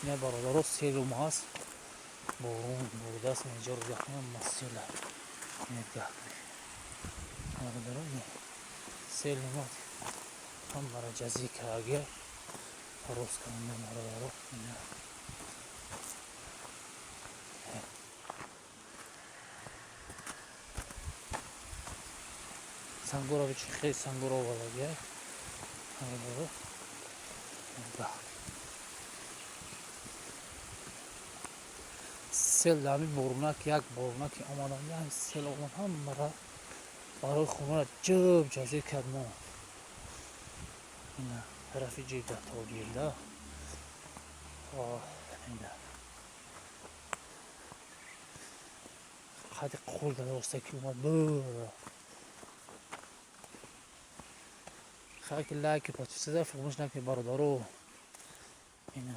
اینا برادرها سیل اومد بارون بردست اینجا رو جاکنه مسیله نگاه برادرها سیل اومد هم برای جزی کرگه روز کننده برادرها اینا سنگورا به چی خیلی سنگورا ولگه برادرها نگاه سیل دامی بارونک یک بارونک آمدن یعنی سیل آمد هم برای خونه جب جزی کردن اینا طرف جیده تالیده اینا خیلی قول داده وستکی اومد برو خیلی لایک پاچه سده فرموش نکنی برادرو اینا